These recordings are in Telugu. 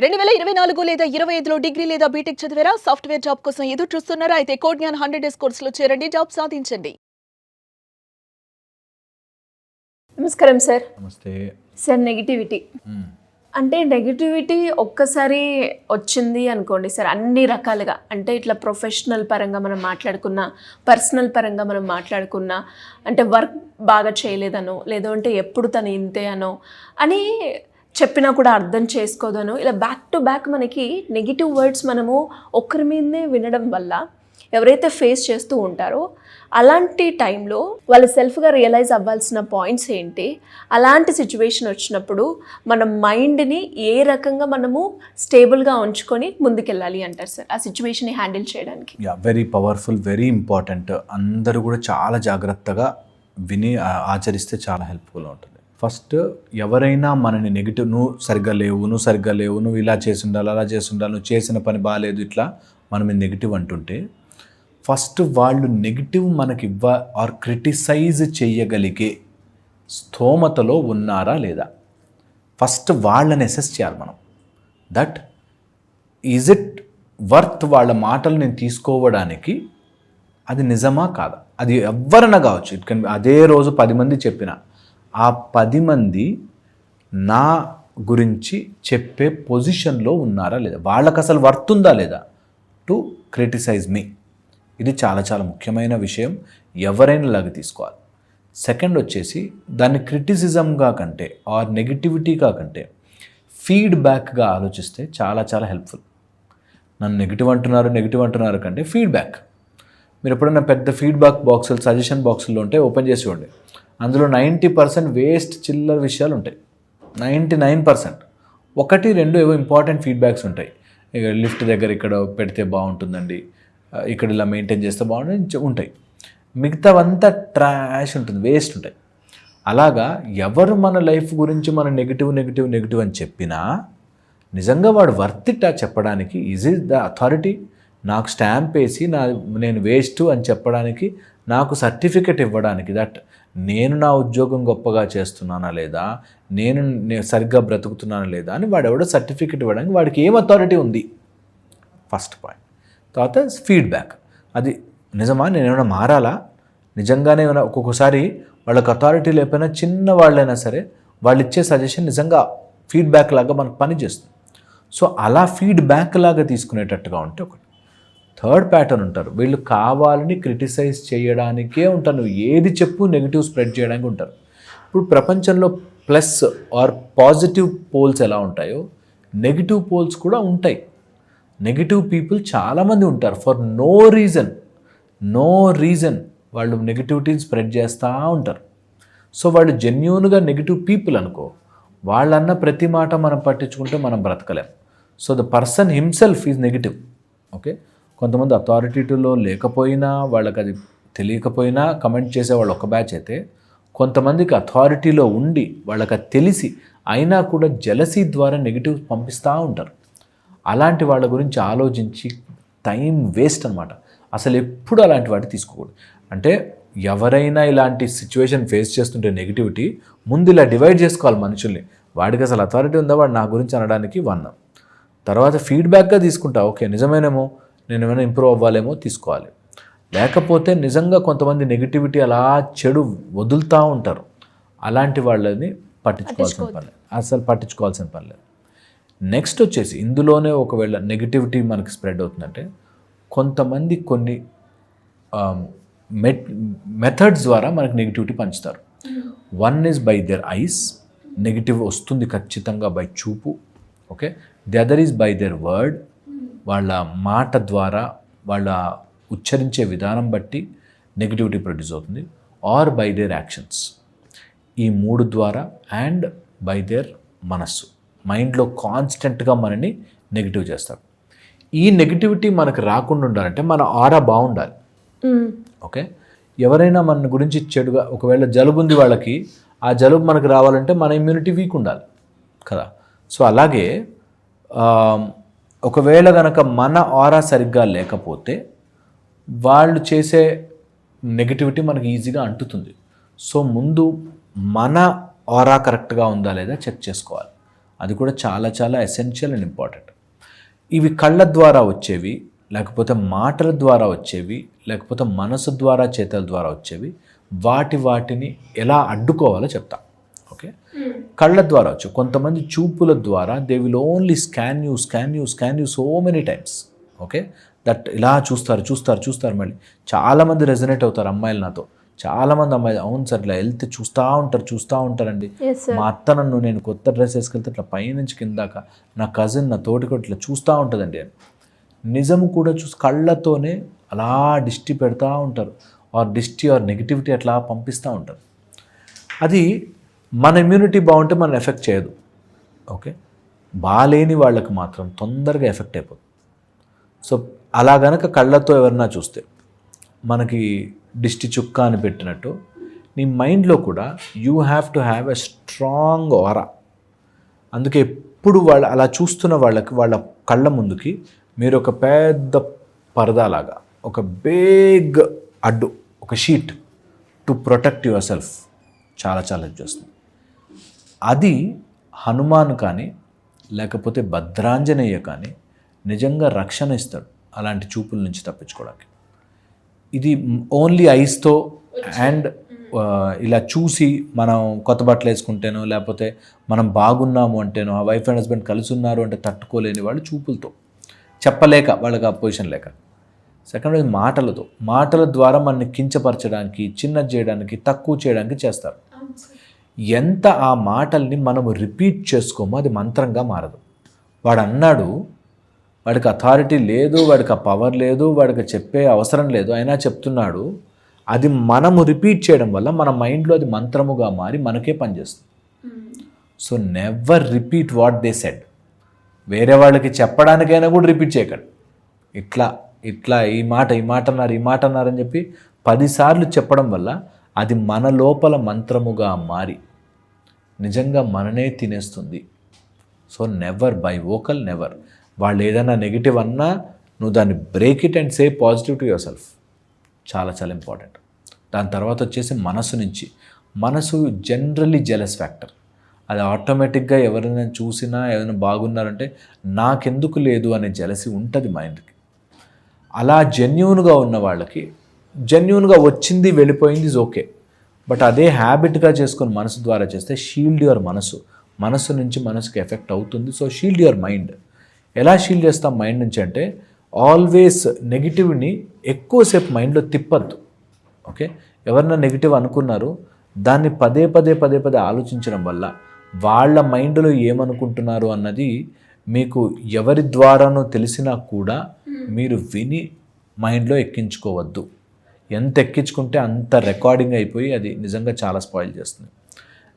2024 లేదా 25లో డిగ్రీ లేదా బీటెక్ చదివారా? సాఫ్ట్‌వేర్ జాబ్ కోసం ఎదురు చూస్తున్నారా? అయితే కోడ్ జ్ఞాన్ 100 డేస్ కోర్సులో చేరండి. జాబ్ సాధించండి. నమస్కారం సార్. నమస్తే. సార్ నెగిటివిటీ అంటే నెగిటివిటీ ఒక్కసారి వచ్చింది అనుకోండి సార్, అన్ని రకాలుగా అంటే ఇట్లా ప్రొఫెషనల్ పరంగా మనం మాట్లాడుకున్నా, పర్సనల్ పరంగా మనం మాట్లాడుకున్నా, అంటే వర్క్ బాగా చేయలేదనో, లేదంటే ఎప్పుడు తను ఇంతే అనో అని చెప్పినా కూడా అర్థం చేసుకోదనో, ఇలా బ్యాక్ టు బ్యాక్ మనకి నెగిటివ్ వర్డ్స్ మనము ఒక్కరి మీదనే వినడం వల్ల ఎవరైతే ఫేస్ చేస్తూ ఉంటారో అలాంటి టైంలో వాళ్ళు సెల్ఫ్గా రియలైజ్ అవ్వాల్సిన పాయింట్స్ ఏంటి, అలాంటి సిచ్యువేషన్ వచ్చినప్పుడు మన మైండ్ని ఏ రకంగా మనము స్టేబుల్గా ఉంచుకొని ముందుకెళ్ళాలి అంటారు సార్ ఆ సిచ్యువేషన్ని హ్యాండిల్ చేయడానికి? Very powerful, very important. అందరూ కూడా చాలా జాగ్రత్తగా విని ఆచరిస్తే చాలా హెల్ప్ఫుల్గా ఉంటుంది. ఫస్ట్ ఎవరైనా మనని నెగిటివ్, నువ్వు సరిగ్గా లేవు, నువ్వు ఇలా చేసి ఉండాలి, అలా చేసి ఉండాలి, నువ్వు చేసిన పని బాగాలేదు, ఇట్లా మనం నెగిటివ్ అంటుంటే ఫస్ట్ వాళ్ళు నెగిటివ్ మనకి ఆర్ క్రిటిసైజ్ చేయగలిగే స్థోమతలో ఉన్నారా లేదా ఫస్ట్ వాళ్ళని అసెస్ చేయాలి మనం. దట్ ఈజ్ ఇట్ వర్త్ వాళ్ళ మాటలు నేను తీసుకోవడానికి, అది నిజమా కాదా? అది ఎవరైనా కావచ్చు. ఇట్ కెన్ అదే రోజు 10 మంది చెప్పిన ఆ 10 మంది నా గురించి చెప్పే పొజిషన్లో ఉన్నారా లేదా, వాళ్ళకి అసలు వర్త్ ఉందా లేదా టు క్రిటిసైజ్ మీ. ఇది చాలా చాలా ముఖ్యమైన విషయం, ఎవరైనా లాగా తీసుకోవాలి. సెకండ్ వచ్చేసి దాన్ని క్రిటిసిజంగా కంటే ఆర్ నెగిటివిటీగా కంటే ఫీడ్బ్యాక్గా ఆలోచిస్తే చాలా చాలా హెల్ప్ఫుల్. నన్ను నెగిటివ్ అంటున్నారు కంటే ఫీడ్బ్యాక్. మీరు ఎప్పుడైనా పెద్ద ఫీడ్బ్యాక్ బాక్సులు, సజెషన్ బాక్సుల్లో ఉంటే ఓపెన్ చేసి చూడండి. అందులో 90% వేస్ట్ చిల్లర విషయాలు ఉంటాయి. 99% 1-2 ఏవో ఇంపార్టెంట్ ఫీడ్బ్యాక్స్ ఉంటాయి. ఇక లిఫ్ట్ దగ్గర ఇక్కడ పెడితే బాగుంటుందండి, ఇక్కడ ఇలా మెయింటైన్ చేస్తే బాగుంటుంది ఉంటాయి. మిగతావంతా ట్రాష్ ఉంటుంది, వేస్ట్ ఉంటాయి. అలాగా ఎవరు మన లైఫ్ గురించి మన నెగిటివ్ అని చెప్పినా నిజంగా వాడు వర్త్ ఇట్ చెప్పడానికి, ఈజ్ ఇట్ ద అథారిటీ? నాకు స్టాంప్ వేసి నేను వేస్ట్ అని చెప్పడానికి, నాకు సర్టిఫికెట్ ఇవ్వడానికి, దట్ నేను నా ఉద్యోగం గొప్పగా చేస్తున్నానా లేదా, నేను సరిగ్గా బ్రతుకుతున్నానా లేదా అని వాడెవడో సర్టిఫికెట్ ఇవ్వడానికి వాడికి ఏం అథారిటీ ఉంది? First point. తర్వాత ఫీడ్బ్యాక్. అది నిజమా, నేను ఏమైనా మారాలా, నిజంగానే ఏమైనా. ఒక్కొక్కసారి వాళ్ళకి అథారిటీ లేకపోయినా చిన్న వాళ్ళైనా సరే వాళ్ళు ఇచ్చే సజెషన్ నిజంగా ఫీడ్బ్యాక్ లాగా మనకు పనిచేస్తుంది. సో అలా ఫీడ్బ్యాక్ లాగా తీసుకునేటట్టుగా ఉంటే ఒకటి. థర్డ్ ప్యాటర్న్ ఉంటారు, వీళ్ళు కావాలని క్రిటిసైజ్ చేయడానికే ఉంటారు. నువ్వు ఏది చెప్పు నెగిటివ్ స్ప్రెడ్ చేయడానికి ఉంటారు. ఇప్పుడు ప్రపంచంలో ప్లస్ ఆర్ పాజిటివ్ పోల్స్ ఎలా ఉంటాయో నెగిటివ్ పోల్స్ కూడా ఉంటాయి. నెగిటివ్ పీపుల్ చాలామంది ఉంటారు. ఫర్ నో రీజన్ వాళ్ళు నెగిటివిటీని స్ప్రెడ్ చేస్తూ ఉంటారు. సో వాళ్ళు జెన్యూన్గా నెగిటివ్ పీపుల్ అనుకో, వాళ్ళన్న ప్రతి మాట మనం పట్టించుకుంటే మనం బ్రతకలేం. So the person himself is negative. Okay, కొంతమంది అథారిటీలో లేకపోయినా, వాళ్ళకి అది తెలియకపోయినా కమెంట్ చేసేవాళ్ళు ఒక బ్యాచ్ అయితే, కొంతమందికి అథారిటీలో ఉండి వాళ్ళకి అది తెలిసి అయినా కూడా జెలసీ ద్వారా నెగిటివ్ పంపిస్తూ ఉంటారు. అలాంటి వాళ్ళ గురించి ఆలోచించి టైం వేస్ట్ అనమాట. అసలు ఎప్పుడు అలాంటి వాటి తీసుకోకూడదు. అంటే ఎవరైనా ఇలాంటి సిచ్యువేషన్ ఫేస్ చేస్తుంటే నెగిటివిటీ, ముందు ఇలా డివైడ్ చేసుకోవాలి మనుషుల్ని. వాడికి అసలు అథారిటీ ఉందా వాడు నా గురించి అనడానికి 1. తర్వాత ఫీడ్బ్యాక్గా తీసుకుంటా, ఓకే నిజమేనేమో, నేను ఏమైనా ఇంప్రూవ్ అవ్వాలేమో తీసుకోవాలి. లేకపోతే నిజంగా కొంతమంది నెగిటివిటీ అలా చెడు వదులుతూ ఉంటారు. అలాంటి వాళ్ళని పట్టించుకోవాల్సిన పని లేదు. నెక్స్ట్ వచ్చేసి ఇందులోనే ఒకవేళ నెగిటివిటీ మనకి స్ప్రెడ్ అవుతుందంటే, కొంతమంది కొన్ని మెథడ్స్ ద్వారా మనకి నెగిటివిటీ పంచుతారు. 1 is by their eyes, negative వస్తుంది ఖచ్చితంగా బై చూపు. Okay, the other is by their word, వాళ్ళ మాట ద్వారా, వాళ్ళ ఉచ్చరించే విధానం బట్టి నెగిటివిటీ ప్రొడ్యూస్ అవుతుంది. ఆర్ బై దేర్ యాక్షన్స్, ఈ 3 ద్వారా. అండ్ బై దేర్ మనస్సు, మైండ్లో కాన్స్టెంట్గా మనని నెగిటివ్ చేస్తారు. ఈ నెగిటివిటీ మనకు రాకుండా ఉండాలంటే మన ఆరా బాగుండాలి. ఓకే, ఎవరైనా మన గురించి చెడుగా, ఒకవేళ జలుబు ఉంది వాళ్ళకి, ఆ జలుబు మనకు రావాలంటే మన ఇమ్యూనిటీ వీక్ ఉండాలి కదా. సో అలాగే ఒకవేళ కనుక మన ఆరా సరిగ్గా లేకపోతే వాళ్ళు చేసే నెగిటివిటీ మనకి ఈజీగా అంటుతుంది. సో ముందు మన ఆరా కరెక్ట్గా ఉందా లేదా చెక్ చేసుకోవాలి. అది కూడా చాలా చాలా ఎసెన్షియల్ అండ్ ఇంపార్టెంట్. ఇవి కళ్ళ ద్వారా వచ్చేవి, లేకపోతే మాటల ద్వారా వచ్చేవి, లేకపోతే మనసు ద్వారా చేతల ద్వారా వచ్చేవి, వాటిని ఎలా అడ్డుకోవాలో చెప్తా. ఓకే, కళ్ళ ద్వారా వచ్చు. కొంతమంది చూపుల ద్వారా they will only scan you so many times. Okay, that ఇలా చూస్తారు మళ్ళీ. చాలామంది రెజనేట్ అవుతారు అమ్మాయిలు నాతో. చాలామంది అమ్మాయిలు అవును సార్ ఇలా వెళ్తే చూస్తూ ఉంటారండి. మా అత్త నన్ను నేను కొత్త డ్రెస్ వేసుకెళ్తే ఇట్లా పైనుంచి కిందాక నా కజిన్ నా తోటికోటి ఇట్లా చూస్తూ ఉంటుందండి అని. నిజం కూడా కళ్ళతోనే అలా దిష్టి పెడతా ఉంటారు, ఆర్ నెగిటివిటీ అట్లా పంపిస్తూ ఉంటారు. అది మన ఇమ్యూనిటీ బాగుంటే మనం ఎఫెక్ట్ చేయదు. ఓకే, బాలేని వాళ్ళకి మాత్రం తొందరగా ఎఫెక్ట్ అయిపోతుంది. సో అలా గనక కళ్ళతో ఎవరన్నా చూస్తే మనకి దిష్టి చుక్క అని పెట్టినట్టు నీ మైండ్లో కూడా you have to have a strong aura. అందుకే ఎప్పుడు వాళ్ళు అలా చూస్తున్న వాళ్ళకి వాళ్ళ కళ్ళ ముందుకి మీరు ఒక పెద్ద పరదాలాగా ఒక బిగ్ అడ్డు, ఒక sheet to protect your self చాలా హెల్ప్ చేస్తుంది. అది హనుమాన్ కానీ లేకపోతే భద్రాంజనేయ కానీ నిజంగా రక్షణ ఇస్తాడు అలాంటి చూపుల నుంచి తప్పించుకోవడానికి. ఇది ఓన్లీ ఐస్తో అండ్ ఇలా చూసి మనం కొత్త బట్టలు వేసుకుంటేనో లేకపోతే మనం బాగున్నాము అంటేనో, ఆ వైఫ్ అండ్ హస్బెండ్ కలిసి ఉన్నారు అంటే తట్టుకోలేని వాళ్ళు చూపులతో చెప్పలేక వాళ్ళకి ఆ పొజిషన్ లేక. సెకండ్ మాటల ద్వారా మనని కించపరచడానికి, చిన్న చేయడానికి, తక్కువ చేయడానికి చేస్తారు. ఎంత ఆ మాటల్ని మనము రిపీట్ చేసుకోమో అది మంత్రంగా మారదు. వాడు అన్నాడు, వాడికి అథారిటీ లేదు, వాడికి ఆ పవర్ లేదు, వాడికి చెప్పే అవసరం లేదు, అయినా చెప్తున్నాడు. అది మనము రిపీట్ చేయడం వల్ల మన మైండ్లో అది మంత్రముగా మారి మనకే పనిచేస్తుంది. So never repeat what they said. వేరే వాళ్ళకి చెప్పడానికైనా కూడా రిపీట్ చేయకండి. ఇట్లా ఈ మాట అన్నారని చెప్పి 10 సార్లు చెప్పడం వల్ల అది మన లోపల మంత్రముగా మారి నిజంగా మననే తినేస్తుంది. So never by vocal never. వాళ్ళు ఏదైనా నెగిటివ్ అన్నా నువ్వు దాన్ని break it and say positive to your self. చాలా ఇంపార్టెంట్. దాని తర్వాత వచ్చేసి మనసు జనరల్లీ జెలస్ ఫ్యాక్టర్. అది ఆటోమేటిక్గా ఎవరైనా చూసినా ఏదైనా బాగున్నారంటే నాకెందుకు లేదు అనే జెలసీ ఉంటుంది మైండ్కి. అలా జెన్యూన్గా ఉన్న వాళ్ళకి జెన్యూన్గా వచ్చింది వెళ్ళిపోయింది ఇస్ ఓకే. బట్ అదే హ్యాబిట్గా చేసుకొని మనసు ద్వారా చేస్తే షీల్డ్ యువర్ మనసు నుంచి మనసుకి ఎఫెక్ట్ అవుతుంది. So shield your mind. ఎలా షీల్డ్ చేస్తాం మైండ్ నుంచి అంటే ఆల్వేస్ నెగిటివ్ని ఎక్కువసేపు మైండ్లో తిప్పద్దు. ఓకే, ఎవరన్నా నెగిటివ్ అనుకున్నారు దాన్ని పదే ఆలోచించడం వల్ల వాళ్ళ మైండ్లో ఏమనుకుంటున్నారు అన్నది మీకు ఎవరి ద్వారానో తెలిసినా కూడా మీరు విని మైండ్లో ఎక్కించుకోవద్దు. ఎంత ఎక్కించుకుంటే అంత రికార్డింగ్ అయిపోయి అది నిజంగా చాలా స్పాయిల్ చేస్తుంది.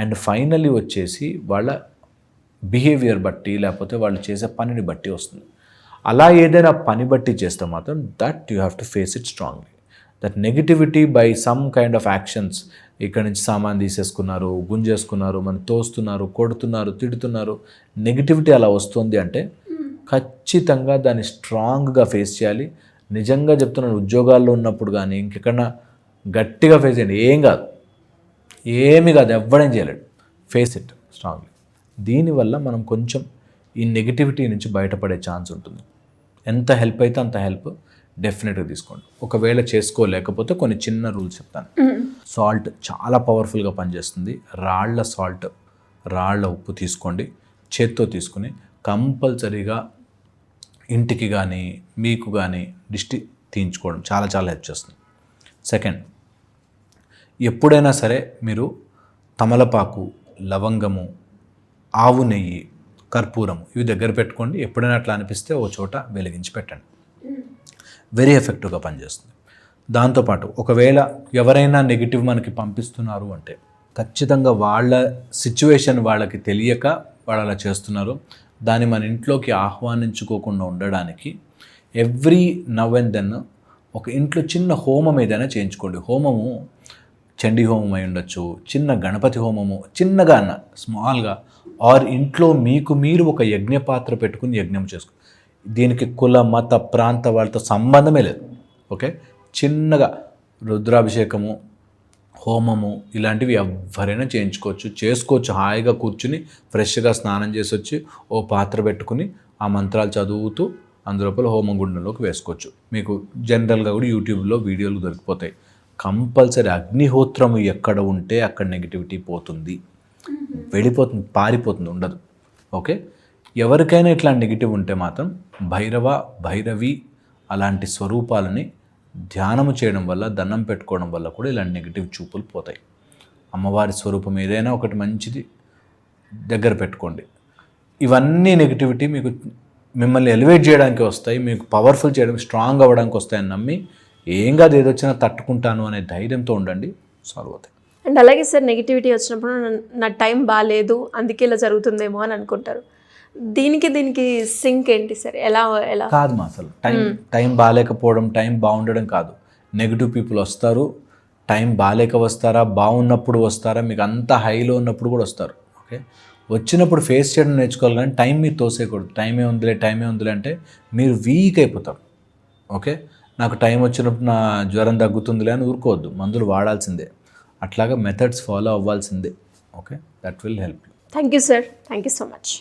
అండ్ ఫైనల్లీ వచ్చేసి వాళ్ళ బిహేవియర్ బట్టి లేకపోతే వాళ్ళు చేసే పనిని బట్టి వస్తుంది. అలా ఏదైనా పని బట్టి చేస్తే మాత్రం that you have to face it strongly. That negativity by some kind of actions, ఇక్కడ నుంచి సామాన్ తీసేసుకున్నారు, గుంజేసుకున్నారు, మనం తోస్తున్నారు, కొడుతున్నారు, తిడుతున్నారు, నెగిటివిటీ అలా వస్తుంది అంటే ఖచ్చితంగా దాన్ని స్ట్రాంగ్గా ఫేస్ చేయాలి. నిజంగా చెప్తున్నాను, ఉద్యోగాల్లో ఉన్నప్పుడు కానీ ఇంకెక్కడన్నా గట్టిగా ఫేస్ చేయండి. ఏమీ కాదు, ఎవ్వడేం చేయలేడు. Face it strongly. దీనివల్ల మనం కొంచెం ఈ నెగిటివిటీ నుంచి బయటపడే ఛాన్స్ ఉంటుంది. ఎంత హెల్ప్ అయితే అంత హెల్ప్ డెఫినెట్గా తీసుకోండి. ఒకవేళ చేసుకోలేకపోతే కొన్ని చిన్న రూల్స్ చెప్తాను. సాల్ట్ చాలా పవర్ఫుల్గా పనిచేస్తుంది. రాళ్ళ ఉప్పు తీసుకోండి, చేత్తో తీసుకుని కంపల్సరీగా ఇంటికి కానీ మీకు కానీ దిష్టి తీయించుకోవడం చాలా హెల్ప్ చేస్తుంది. సెకండ్, ఎప్పుడైనా సరే మీరు తమలపాకు, లవంగము, ఆవు నెయ్యి, కర్పూరము ఇవి దగ్గర పెట్టుకోండి. ఎప్పుడైనా అట్లా అనిపిస్తే ఓ చోట వెలిగించి పెట్టండి. వెరీ ఎఫెక్టివ్గా పనిచేస్తుంది. దాంతోపాటు ఒకవేళ ఎవరైనా నెగిటివ్ మనకి పంపిస్తున్నారు అంటే ఖచ్చితంగా వాళ్ళ సిచ్యువేషన్ వాళ్ళకి తెలియక వాళ్ళు అలా చేస్తున్నారు. దాన్ని మన ఇంట్లోకి ఆహ్వానించుకోకుండా ఉండడానికి ఎవ్రీ నవ్ అండ్ దెన్ ఒక ఇంట్లో చిన్న హోమం ఏదైనా చేయించుకోండి. హోమము చండీ హోమం అయి ఉండొచ్చు, చిన్న గణపతి హోమము, చిన్నగా అన్న స్మాల్గా, ఆర్ ఇంట్లో మీకు మీరు ఒక యజ్ఞ పాత్ర పెట్టుకుని యజ్ఞం చేసుకో. దీనికి కుల మత ప్రాంత వాళ్ళతో సంబంధమే లేదు. ఓకే, చిన్నగా రుద్రాభిషేకము, హోమము ఇలాంటివి ఎవరైనా చేసుకోవచ్చు హాయిగా కూర్చుని ఫ్రెష్గా స్నానం చేసి వచ్చి ఓ పాత్ర పెట్టుకుని ఆ మంత్రాలు చదువుతూ అందులోపల హోమం గుండంలోకి వేసుకోవచ్చు. మీకు జనరల్గా కూడా యూట్యూబ్లో వీడియోలు దొరికిపోతాయి. కంపల్సరీ అగ్నిహోత్రము ఎక్కడ ఉంటే అక్కడ నెగిటివిటీ పోతుంది, వెళ్ళిపోతుంది, పారిపోతుంది, ఉండదు. ఓకే, ఎవరికైనా ఇట్లా నెగిటివ్ ఉంటే మాత్రం భైరవి అలాంటి స్వరూపాలని ధ్యానము చేయడం వల్ల, దండం పెట్టుకోవడం వల్ల కూడా ఇలాంటి నెగిటివ్ చూపులు పోతాయి. అమ్మవారి స్వరూపం ఏదైనా ఒకటి మంచిది దగ్గర పెట్టుకోండి. ఇవన్నీ నెగిటివిటీ మిమ్మల్ని ఎలివేట్ చేయడానికి వస్తాయి, మీకు పవర్ఫుల్ చేయడం, స్ట్రాంగ్ అవ్వడానికి వస్తాయని నమ్మి ఏం కాదు ఏదొచ్చినా తట్టుకుంటాను అనే ధైర్యంతో ఉండండి, సాల్వ్ అవుతాయి. అండ్ అలాగే సార్ నెగిటివిటీ వచ్చినప్పుడు నా టైం బాగాలేదు అందుకే ఇలా జరుగుతుందేమో అని అనుకుంటారు. దీనికి సింక్ ఏంటి సార్? ఎలా కాదు మా అసలు టైం బాగాలేకపోవడం, టైం బాగుండడం కాదు. నెగిటివ్ పీపుల్ వస్తారు, టైం బాగాలేక వస్తారా, బాగున్నప్పుడు వస్తారా, మీకు అంత హైలో ఉన్నప్పుడు కూడా వస్తారు. ఓకే, వచ్చినప్పుడు ఫేస్ చేయడం నేర్చుకోవాలి, కానీ టైం మీరు తోసేయకూడదు. టైమే ఉందిలే అంటే మీరు వీక్ అయిపోతారు. ఓకే, నాకు టైం వచ్చినప్పుడు నా జ్వరం తగ్గుతుందిలే అని ఊరుకోవద్దు, మందులు వాడాల్సిందే. అట్లాగా మెథడ్స్ ఫాలో అవ్వాల్సిందే. Okay, that will help you. Thank you sir, thank you so much.